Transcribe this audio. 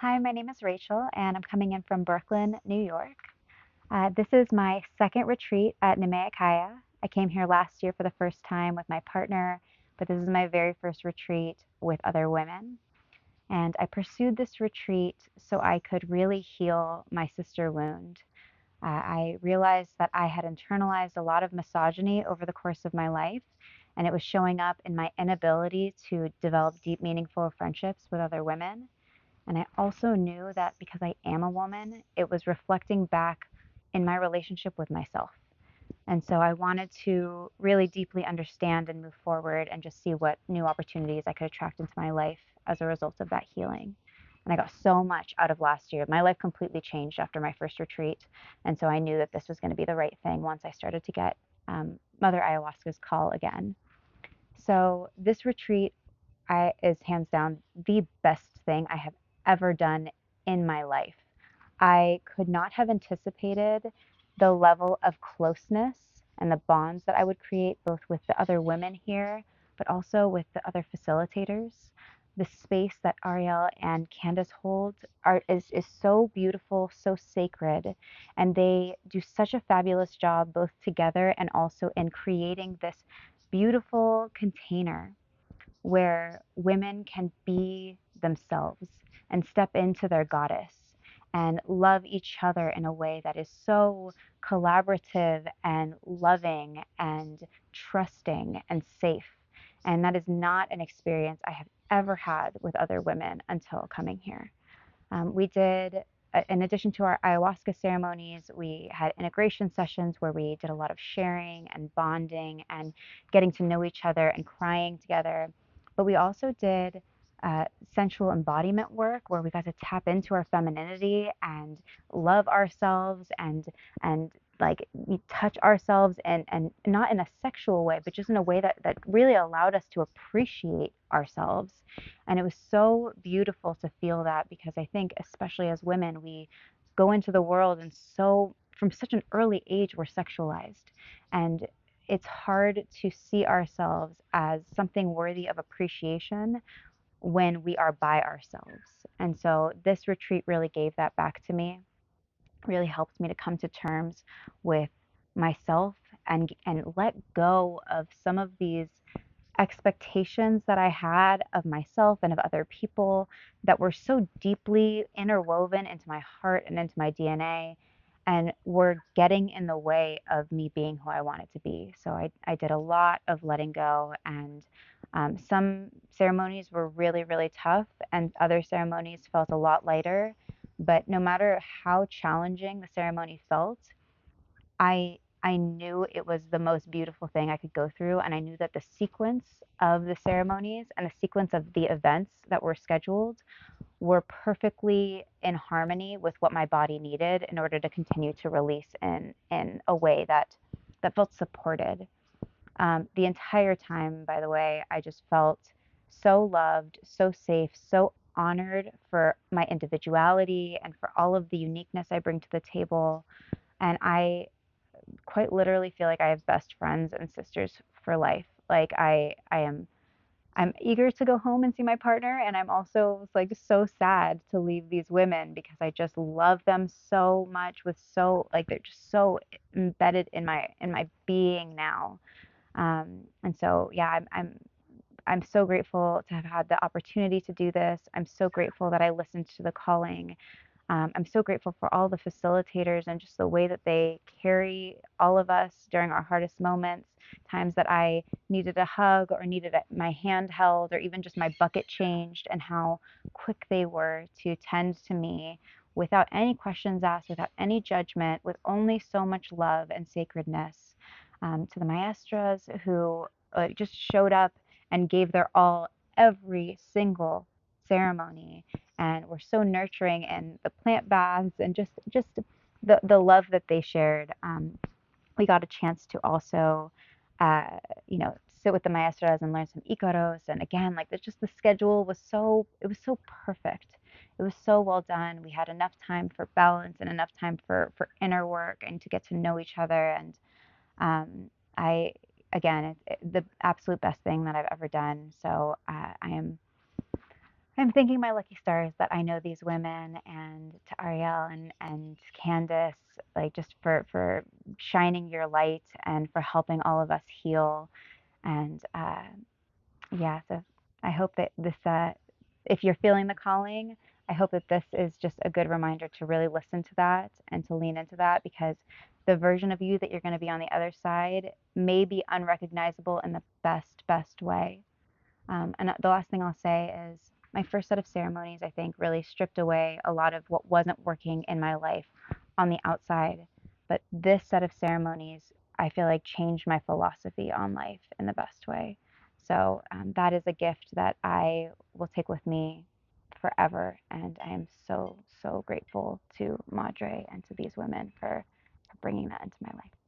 Hi, my name is Rachel, and I'm coming in from Brooklyn, New York. This is my second retreat at Nimea Kaya. I came here last year for the first time with my partner, but this is my very first retreat with other women. And I pursued this retreat so I could really heal my sister wound. I realized that I had internalized a lot of misogyny over the course of my life, and it was showing up in my inability to develop deep, meaningful friendships with other women. And I also knew that because I am a woman, it was reflecting back in my relationship with myself. And so I wanted to really deeply understand and move forward and just see what new opportunities I could attract into my life as a result of that healing. And I got so much out of last year. My life completely changed after my first retreat. And so I knew that this was going to be the right thing once I started to get Mother Ayahuasca's call again. So this retreat is hands down the best thing I have ever done in my life. I could not have anticipated the level of closeness and the bonds that I would create both with the other women here, but also with the other facilitators. The space that Ariel and Candace hold is so beautiful, so sacred, and they do such a fabulous job both together and also in creating this beautiful container where women can be themselves and step into their goddess and love each other in a way that is so collaborative and loving and trusting and safe. And that is not an experience I have ever had with other women until coming here. We did, in addition to our ayahuasca ceremonies, we had integration sessions where we did a lot of sharing and bonding and getting to know each other and crying together. But we also did sensual embodiment work where we got to tap into our femininity and love ourselves and like touch ourselves and not in a sexual way, but just in a way that really allowed us to appreciate ourselves. And it was so beautiful to feel that because I think, especially as women, we go into the world and so, from such an early age, we're sexualized. And it's hard to see ourselves as something worthy of appreciation when we are by ourselves. And so this retreat really gave that back to me, really helped me to come to terms with myself and let go of some of these expectations that I had of myself and of other people that were so deeply interwoven into my heart and into my DNA and were getting in the way of me being who I wanted to be. So I did a lot of letting go, and some ceremonies were really, really tough, and other ceremonies felt a lot lighter. But no matter how challenging the ceremony felt, I knew it was the most beautiful thing I could go through, and I knew that the sequence of the ceremonies and the sequence of the events that were scheduled were perfectly in harmony with what my body needed in order to continue to release in a way that felt supported. The entire time, by the way, I just felt so loved, so safe, so honored for my individuality and for all of the uniqueness I bring to the table. And I quite literally feel like I have best friends and sisters for life. Like I'm eager to go home and see my partner, and I'm also like so sad to leave these women because I just love them so much with so like they're just so embedded in my being now. And so yeah, I'm so grateful to have had the opportunity to do this. I'm so grateful that I listened to the calling. I'm so grateful for all the facilitators and just the way that they carry all of us during our hardest moments, times that I needed a hug or needed my hand held or even just my bucket changed, and how quick they were to tend to me without any questions asked, without any judgment, with only so much love and sacredness. To the maestras who just showed up and gave their all every single ceremony and were so nurturing, and the plant baths and just the love that they shared. We got a chance to also sit with the maestras and learn some icaros, and again, like there's just the schedule was so it was so perfect. It was so well done. We had enough time for balance and enough time for inner work and to get to know each other. And I again, the absolute best thing that I've ever done. So I I'm thanking my lucky stars that I know these women, and to Ariel and Candace, like just for shining your light and for helping all of us heal. And yeah, so I hope that this, if you're feeling the calling, I hope that this is just a good reminder to really listen to that and to lean into that, because the version of you that you're going to be on the other side may be unrecognizable in the best way. And the last thing I'll say is my first set of ceremonies, I think, really stripped away a lot of what wasn't working in my life on the outside. But this set of ceremonies, I feel like, changed my philosophy on life in the best way. So that is a gift that I will take with me forever. And I am so grateful to Madre and to these women for bringing that into my life.